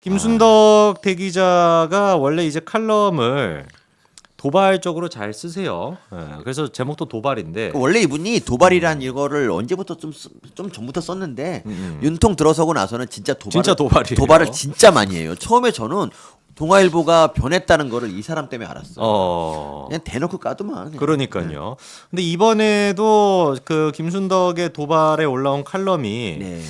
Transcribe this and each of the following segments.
김순덕 대기자가 원래 이제 칼럼을 도발적으로 잘 쓰세요. 예, 그래서 제목도 도발인데. 원래 이분이 도발이란 이거를 언제부터 좀 전부터 썼는데 윤통 들어서고 나서는 진짜 진짜 도발이에요. 도발을 진짜 많이 해요. 처음에 저는 동아일보가 변했다는 거를 이 사람 때문에 알았어요. 그냥 대놓고 까더만. 그러니까요. 근데 이번에도 그 김순덕의 도발에 올라온 칼럼이 네.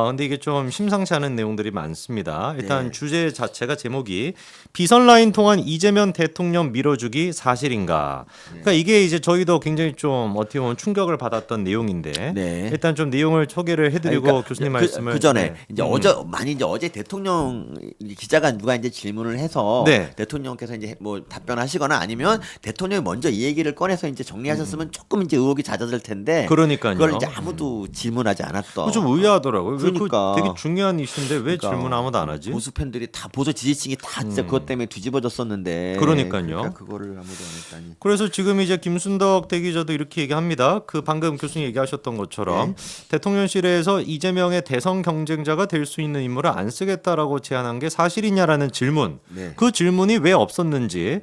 근데 이게 좀 심상치 않은 내용들이 많습니다. 일단 네. 주제 자체가 제목이 비선 라인 통한 이재명 대통령 밀어주기 사실인가. 그러니까 이게 이제 저희도 굉장히 좀 어떻게 보면 충격을 받았던 내용인데 네. 일단 좀 내용을 소개를 해드리고 그러니까 교수님 말씀을 그 전에 네. 이제 어제 대통령 기자가 누가 이제 질문을 해서 네. 대통령께서 이제 뭐 답변하시거나 아니면 대통령이 먼저 이 얘기를 꺼내서 이제 정리하셨으면 조금 이제 의혹이 잦아들 텐데 그러니까요. 그걸 이제 아무도 질문하지 않았던. 그거 좀 의아하더라고요. 왜 그러니까. 되게 중요한 이슈인데 왜 그러니까 질문 아무도 안 하지? 보수 팬들이 다 보수 지지층이 다 진짜 그것 때문에 뒤집어졌었는데. 그러니까요. 그러니까 그거를 아무도 안 했다니. 그래서 지금 이제 김순덕 대기자도 이렇게 얘기합니다. 그 방금 교수님 얘기하셨던 것처럼 대통령실에서 이재명의 대선 경쟁자가 될 수 있는 인물을 안 쓰겠다라고 제안한 게 사실이냐라는 질문. 네. 그 질문이 왜 없었는지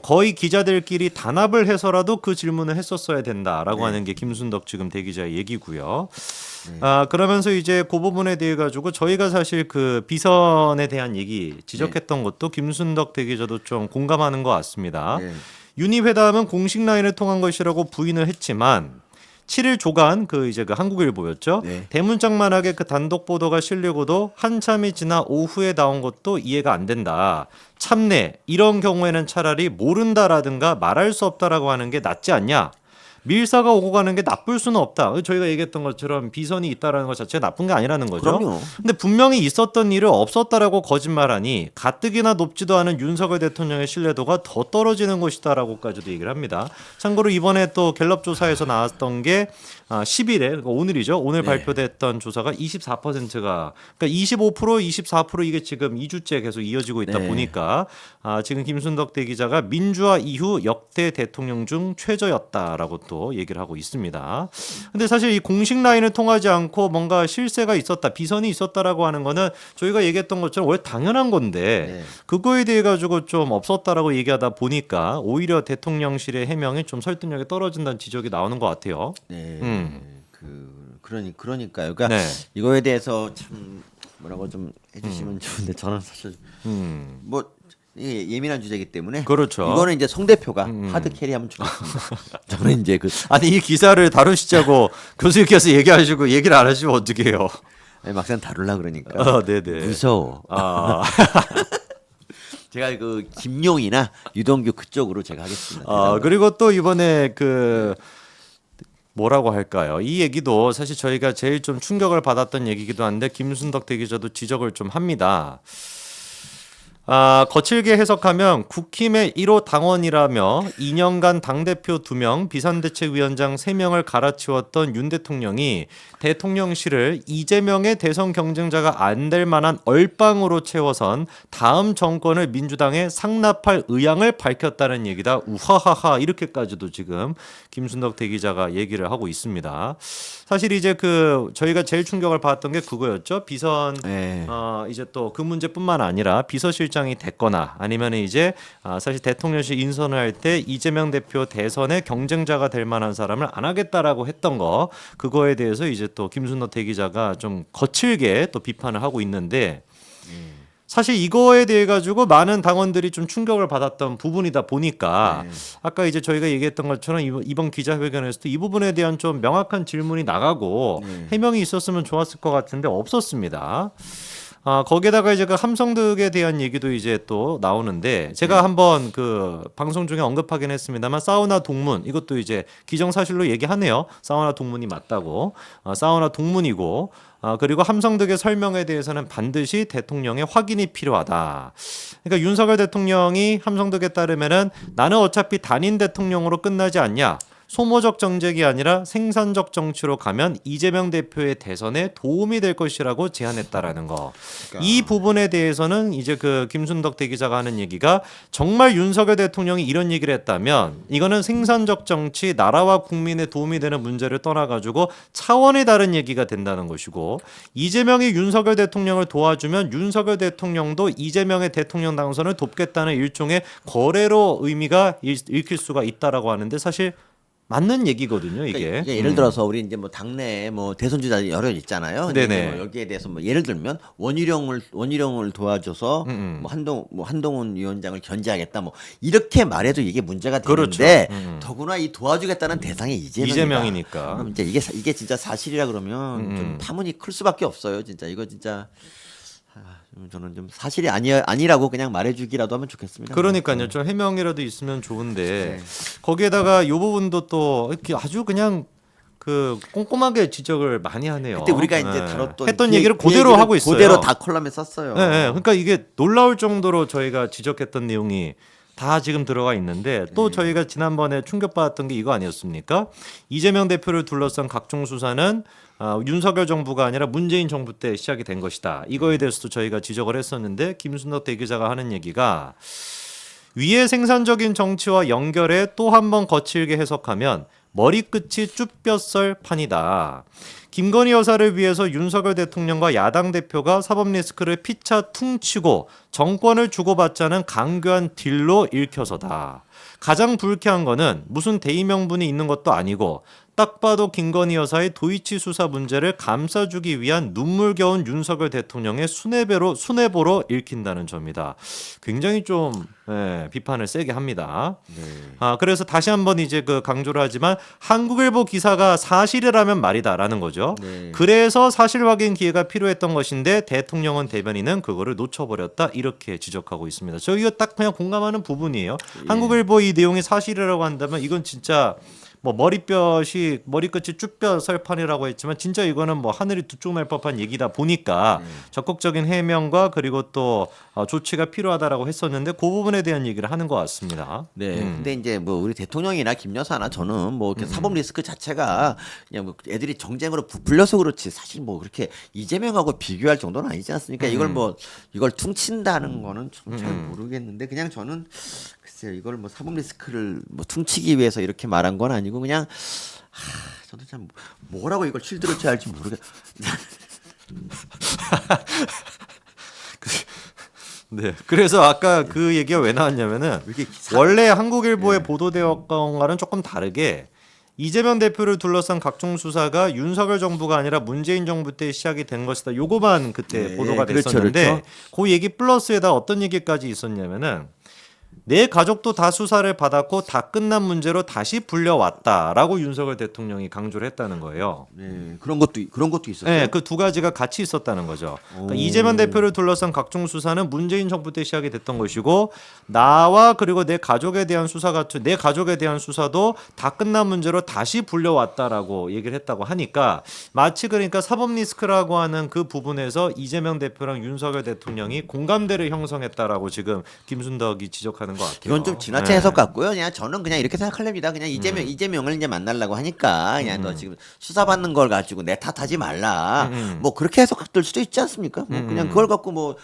거의 기자들끼리 단합을 해서라도 그 질문을 했었어야 된다라고 하는 게 김순덕 지금 대기자의 얘기고요. 그러면서 이제 그 부분에 대해 가지고 저희가 사실 그 비선에 대한 얘기 지적했던 것도 김순덕 대기자도 좀 공감하는 것 같습니다. 네. 윤희 회담은 공식 라인을 통한 것이라고 부인을 했지만 7일 조간 그 이제 그 한국일보였죠. 네. 대문짝만하게 그 단독 보도가 실리고도 한참이 지나 오후에 나온 것도 이해가 안 된다. 참내 이런 경우에는 차라리 모른다라든가 말할 수 없다라고 하는 게 낫지 않냐. 밀사가 오고 가는 게 나쁠 수는 없다. 저희가 얘기했던 것처럼 비선이 있다라는 것 자체가 나쁜 게 아니라는 거죠. 그럼요. 근데 분명히 있었던 일을 없었다라고 거짓말하니 가뜩이나 높지도 않은 윤석열 대통령의 신뢰도가 더 떨어지는 것이다라고까지도 얘기를 합니다. 참고로 이번에 또 갤럽 조사에서 나왔던 게 10일에 그러니까 오늘이죠. 오늘 발표됐던 조사가 24%가 그러니까 25% 24% 이게 지금 2주째 계속 이어지고 있다 보니까 지금 김순덕 대기자가 민주화 이후 역대 대통령 중 최저였다라고 또 얘기를 하고 있습니다. 근데 사실 이 공식 라인을 통하지 않고 뭔가 실세가 있었다, 비선이 있었다라고 하는 거는 저희가 얘기했던 것처럼 원래 당연한 건데 그거에 대해 가지고 좀 없었다라고 얘기하다 보니까 오히려 대통령실의 해명이 좀 설득력이 떨어진다는 지적이 나오는 것 같아요. 네. 그러니까요. 그러니까 네. 이거에 대해서 참 뭐라고 좀 해주시면 좋은데 저는 사실 뭐 이게 예민한 주제이기 때문에 그렇죠. 이거는 이제 송 대표가 하드 캐리하면 좋겠습니다. 저는 이제 아니 이 기사를 다루시자고 교수님께서 얘기하시고 얘기를 안 하시면 어떡해요? 막상 다룰라 그러니까 네네. 무서워. 제가 그 김용이나 유동규 그쪽으로 제가 하겠습니다. 그리고 또 이번에 그 뭐라고 할까요? 이 얘기도 사실 저희가 제일 좀 충격을 받았던 얘기기도 한데 김순덕 대기자도 지적을 좀 합니다. 거칠게 해석하면 국힘의 1호 당원이라며 2년간 당대표 2명, 비상대책위원장 3명을 갈아치웠던 윤 대통령이 대통령실을 이재명의 대선 경쟁자가 안 될 만한 얼빵으로 채워선 다음 정권을 민주당에 상납할 의향을 밝혔다는 얘기다. 우하하하 이렇게까지도 지금 김순덕 대기자가 얘기를 하고 있습니다. 사실 이제 그 저희가 제일 충격을 받았던 게 그거였죠. 비선 이제 또 그 문제뿐만 아니라 비서실장이 됐거나 아니면 이제 사실 대통령실 인선을 할 때 이재명 대표 대선의 경쟁자가 될 만한 사람을 안 하겠다라고 했던 거 그거에 대해서 이제 또 김순덕 대기자가 좀 거칠게 또 비판을 하고 있는데 사실 이거에 대해 가지고 많은 당원들이 좀 충격을 받았던 부분이다 보니까 아까 이제 저희가 얘기했던 것처럼 이번 기자회견에서도 이 부분에 대한 좀 명확한 질문이 나가고 해명이 있었으면 좋았을 것 같은데 없었습니다. 거기에다가 이제 그 함성득에 대한 얘기도 이제 또 나오는데 제가 한번 그 방송 중에 언급하긴 했습니다만 사우나 동문 이것도 이제 기정사실로 얘기하네요. 사우나 동문이 맞다고. 사우나 동문이고 그리고 함성득의 설명에 대해서는 반드시 대통령의 확인이 필요하다. 그러니까 윤석열 대통령이 함성득에 따르면은 나는 어차피 단임 대통령으로 끝나지 않냐. 소모적 정책이 아니라 생산적 정치로 가면 이재명 대표의 대선에 도움이 될 것이라고 제안했다라는 거. 이 부분에 대해서는 이제 그 김순덕 대기자가 하는 얘기가 정말 윤석열 대통령이 이런 얘기를 했다면 이거는 생산적 정치, 나라와 국민에 도움이 되는 문제를 떠나가지고 차원이 다른 얘기가 된다는 것이고 이재명이 윤석열 대통령을 도와주면 윤석열 대통령도 이재명의 대통령 당선을 돕겠다는 일종의 거래로 의미가 읽힐 수가 있다라고 하는데 사실 맞는 얘기거든요, 이게. 그러니까 예를 들어서 우리 이제 뭐 당내에 뭐 대선 주자 여러 있잖아요. 근데 네네. 이제 뭐 여기에 대해서 뭐 예를 들면 원희룡을 도와줘서 뭐 한동훈 위원장을 견제하겠다 뭐 이렇게 말해도 이게 문제가 되는데 그렇죠. 더구나 이 도와주겠다는 대상이 이재명이니까. 그럼 이제 이게 진짜 사실이라 그러면 좀 파문이 클 수밖에 없어요. 진짜 이거 진짜. 저는 좀 사실이 아니라고 그냥 말해주기라도 하면 좋겠습니다. 그러니까요. 좀 해명이라도 있으면 좋은데 거기에다가 이 부분도 또 이렇게 아주 그냥 그 꼼꼼하게 지적을 많이 하네요. 그때 우리가 이제 네. 다뤘던 했던 그 얘기를 그 그대로 얘기를 하고 있어요. 그대로 다 콜럼에 썼어요. 네, 네. 그러니까 이게 놀라울 정도로 저희가 지적했던 내용이 다 지금 들어가 있는데 또 저희가 지난번에 충격받았던 게 이거 아니었습니까? 이재명 대표를 둘러싼 각종 수사는 윤석열 정부가 아니라 문재인 정부 때 시작이 된 것이다. 이거에 대해서도 저희가 지적을 했었는데 김순덕 대기자가 하는 얘기가 위의 생산적인 정치와 연결해 또 한 번 거칠게 해석하면 머리끝이 쭈뼛설 판이다. 김건희 여사를 위해서 윤석열 대통령과 야당 대표가 사법 리스크를 피차 퉁치고 정권을 주고받자는 강교한 딜로 읽혀서다. 가장 불쾌한 거는 무슨 대의 명분이 있는 것도 아니고 딱 봐도 김건희 여사의 도이치 수사 문제를 감싸주기 위한 눈물겨운 윤석열 대통령의 수뇌보로 읽힌다는 점이다. 굉장히 좀 비판을 세게 합니다. 그래서 다시 한번 이제 그 강조를 하지만 한국일보 기사가 사실이라면 말이다라는 거죠. 네. 그래서 사실 확인 기회가 필요했던 것인데 대통령은 대변인은 그거를 놓쳐버렸다 이렇게 지적하고 있습니다. 저 이거 딱 그냥 공감하는 부분이에요. 한국일보 이 내용이 사실이라고 한다면 이건 진짜 뭐 머리끝이 쭈뼛 설판이라고 했지만 진짜 이거는 뭐 하늘이 두 쪽 날 법한 얘기다 보니까 적극적인 해명과 그리고 또 조치가 필요하다라고 했었는데 그 부분에 대한 얘기를 하는 것 같습니다. 네. 근데 이제 뭐 우리 대통령이나 김 여사나 저는 뭐 이렇게 사법 리스크 자체가 그냥 뭐 애들이 정쟁으로 부풀려서 그렇지 사실 뭐 그렇게 이재명하고 비교할 정도는 아니지 않습니까? 이걸 퉁친다는 거는 좀 잘 모르겠는데 그냥 저는 글쎄요 이걸 뭐 사법 리스크를 뭐 퉁치기 위해서 이렇게 말한 건 아니고 그냥 저도 참 뭐라고 이걸 실드로쳐야 할지 모르겠. 네. 그래서 아까 그 얘기가 왜 나왔냐면은 원래 한국일보에 보도되었던 거와는 조금 다르게 이재명 대표를 둘러싼 각종 수사가 윤석열 정부가 아니라 문재인 정부 때 시작이 된 것이다. 요거만 그때 보도가 됐었는데 그렇죠. 그 얘기 플러스에다 어떤 얘기까지 있었냐면은 내 가족도 다 수사를 받았고 다 끝난 문제로 다시 불려왔다라고 윤석열 대통령이 강조를 했다는 거예요. 네, 그런 것도 있었어요. 네, 그 두 가지가 같이 있었다는 거죠. 그러니까 이재명 대표를 둘러싼 각종 수사는 문재인 정부 때 시작이 됐던 것이고 나와 그리고 내 가족에 대한 수사도 다 끝난 문제로 다시 불려왔다라고 얘기를 했다고 하니까 마치 그러니까 사법 리스크라고 하는 그 부분에서 이재명 대표랑 윤석열 대통령이 공감대를 형성했다라고 지금 김순덕이 지적하는 것 같아요. 이건 좀 지나친 해석 같고요. 그냥 저는 그냥 이렇게 생각하렵니다. 그냥 이재명을 이제 만나려고 하니까 그냥 너 지금 수사받는 걸 가지고 내 탓하지 말라. 뭐 그렇게 해석될 수도 있지 않습니까? 뭐 그냥 그걸 갖고 뭐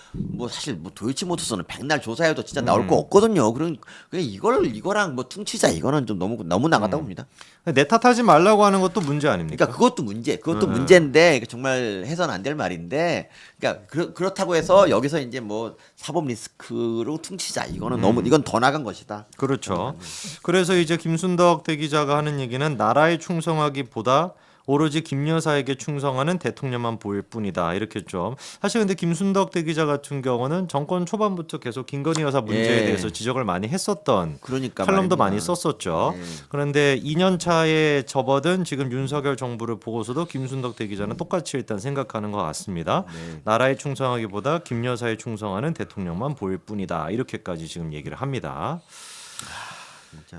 사실 뭐 도이치모터스는 백날 조사해도 진짜 나올 거 없거든요. 그냥 이거랑 뭐 퉁치자 이거는 좀 너무 나갔다 봅니다. 내 탓하지 말라고 하는 것도 문제 아닙니까? 그러니까 그것도 문제인데 정말 해서는 안 될 말인데, 그러니까 그렇다고 해서 여기서 이제 뭐 사법 리스크로 퉁치자 이거는 이건 더 나간 것이다. 그렇죠. 그래서 이제 김순덕 대기자가 하는 얘기는 나라에 충성하기보다 오로지 김 여사에게 충성하는 대통령만 보일 뿐이다. 이렇게 좀 사실 근데 김순덕 대기자 같은 경우는 정권 초반부터 계속 김건희 여사 문제에 대해서 지적을 많이 했었던 그러니까 칼럼도 말입니다. 많이 썼었죠. 그런데 2년 차에 접어든 지금 윤석열 정부를 보고서도 김순덕 대기자는 똑같이 일단 생각하는 것 같습니다. 나라에 충성하기보다 김 여사에 충성하는 대통령만 보일 뿐이다. 이렇게까지 지금 얘기를 합니다.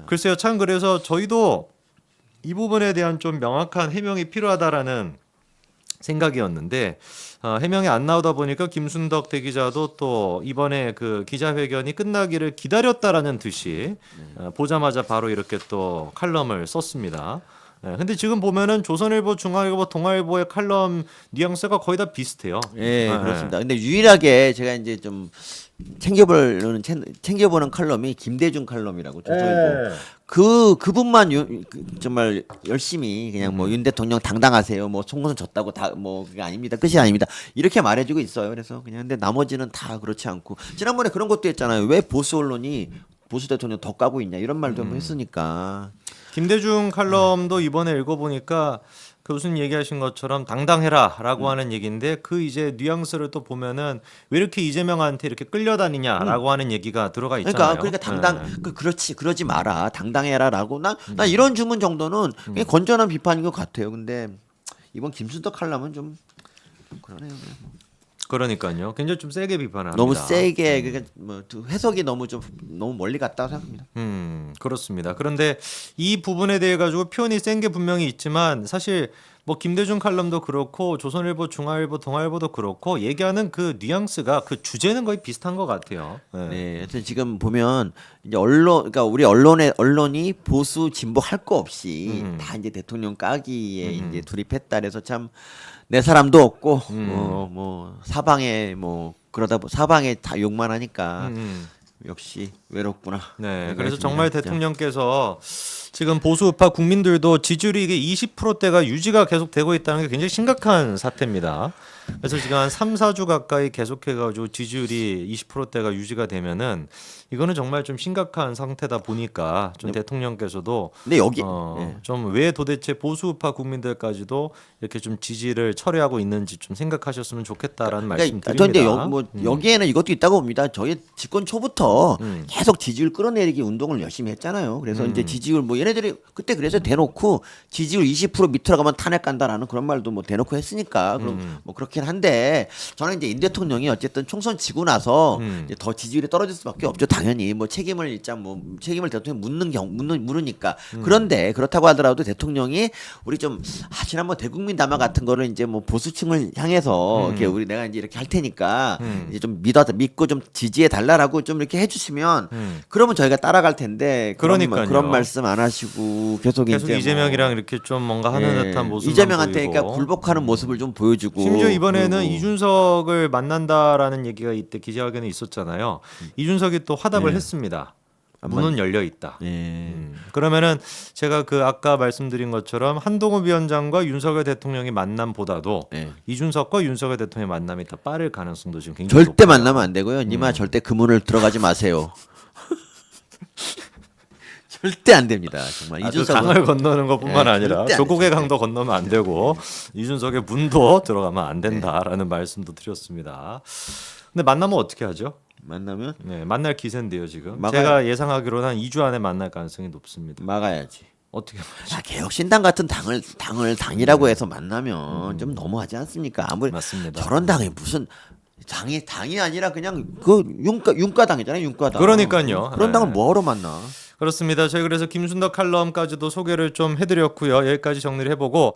글쎄요, 참 그래서 저희도 이 부분에 대한 좀 명확한 해명이 필요하다라는 생각이었는데 해명이 안 나오다 보니까 김순덕 대기자도 또 이번에 그 기자회견이 끝나기를 기다렸다라는 듯이 보자마자 바로 이렇게 또 칼럼을 썼습니다. 근데 지금 보면은 조선일보, 중앙일보, 동아일보의 칼럼 뉘앙스가 거의 다 비슷해요. 예, 그렇습니다. 근데 유일하게 제가 이제 좀 챙겨보는 칼럼이 김대중 칼럼이라고 조선일보. 그분만 정말 열심히 그냥 뭐 윤 대통령 당당하세요. 뭐 총선 졌다고 다 뭐 그게 아닙니다. 끝이 아닙니다. 이렇게 말해주고 있어요. 그래서 그냥 근데 나머지는 다 그렇지 않고 지난번에 그런 것도 했잖아요. 왜 보수 언론이 보수 대통령 더 까고 있냐 이런 말도 한번 했으니까. 김대중 칼럼도 이번에 읽어보니까 교수님 얘기하신 것처럼 당당해라라고 하는 얘기인데 그 이제 뉘앙스를 또 보면은 왜 이렇게 이재명한테 이렇게 끌려다니냐라고 하는 얘기가 들어가 있잖아요. 그러니까 그렇지 그러지 마라 당당해라라고 난 이런 주문 정도는 그냥 건전한 비판인 것 같아요. 근데 이번 김순덕 칼럼은 좀 그러네요. 그러니까요. 굉장히 좀 세게 비판을 합니다. 너무 세게 그러니까 뭐 해석이 너무 멀리 갔다고 생각합니다. 그렇습니다. 그런데 이 부분에 대해 가지고 표현이 센 게 분명히 있지만 사실 뭐 김대중 칼럼도 그렇고 조선일보, 중앙일보, 동아일보도 그렇고 얘기하는 그 뉘앙스가 그 주제는 거의 비슷한 것 같아요. 네, 하여튼 지금 보면 이제 그러니까 우리 언론이 보수 진보 할 거 없이 다 이제 대통령 까기에 이제 돌입했다. 그래서 참 내 사람도 없고 뭐 사방에 뭐 그러다 사방에 다 욕만 하니까 역시 외롭구나. 네, 생각이 그래서 듭니다, 정말 진짜. 대통령께서 지금 보수 우파 국민들도 지지율이 이게 20%대가 유지가 계속되고 있다는 게 굉장히 심각한 사태입니다. 그래서 지금 한 3, 4주 가까이 계속해가지고 지지율이 20%대가 유지가 되면은 이거는 정말 좀 심각한 상태다 보니까 좀 대통령께서도 근데 여기 좀 왜 도대체 보수 우파 국민들까지도 이렇게 좀 지지를 철회하고 있는지 좀 생각하셨으면 좋겠다라는 말씀 그러니까 드립니다. 여기에는 이것도 있다고 봅니다. 저희 집권 초부터 계속 지지율 끌어내리기 운동을 열심히 했잖아요. 그래서 이제 지지율 뭐 얘네들이 그때 그래서 대놓고 지지율 20% 밑으로 가면 탄핵 간다라는 그런 말도 뭐 대놓고 했으니까 그럼 뭐 그렇긴 한데 저는 이제 임 대통령이 어쨌든 총선 지고 나서 이제 더 지지율이 떨어질 수밖에 없죠. 당연히 뭐 책임을 대통령 물으니까. 그런데 그렇다고 하더라도 대통령이 우리 좀 지난번 대국민 담화 같은 거를 이제 뭐 보수층을 향해서 이렇게 내가 이제 이렇게 할 테니까 이제 좀 믿고 좀 지지해 달라라고 좀 이렇게 해주시면 그러면 저희가 따라갈 텐데 그러니까요. 그런 말씀 안 하시고 계속 이제 이재명이랑 이렇게 좀 뭔가 하는 듯한 모습 이재명한테 그러니까 굴복하는 모습을 좀 보여주고 심지어 이번에는 그리고 이준석을 만난다라는 얘기가 이때 기자회견에 있었잖아요. 이준석이 또 화답을 했습니다. 문은 열려 있다. 그러면은 제가 그 아까 말씀드린 것처럼 한동훈 위원장과 윤석열 대통령의 만남보다도 이준석과 윤석열 대통령의 만남이 더 빠를 가능성도 지금 굉장히 절대 높아요. 만나면 안 되고요. 니마 절대 그 문을 들어가지 마세요. 절대 안 됩니다. 정말 그 이준석은 강을 건너는 것뿐만 아니라 절대 안 조국의 강도 건너면 안 되고 이준석의 문도 들어가면 안 된다라는 말씀도 드렸습니다. 근데 만나면 어떻게 하죠? 만나면 네, 만날 기세인데요 지금. 막아야- 제가 예상하기로는 한 2주 안에 만날 가능성이 높습니다. 막아야지. 어떻게 개혁신당 같은 당이라고 해서 만나면 좀 너무하지 않습니까? 아무리 맞습니다. 저런 당이 무슨 당이 아니라 그냥 그 윤가당이잖아요. 윤가당. 그러니까요. 그런 당을 네. 뭐하러 만나? 그렇습니다. 저희 그래서 김순덕 칼럼까지도 소개를 좀 해드렸고요. 여기까지 정리를 해보고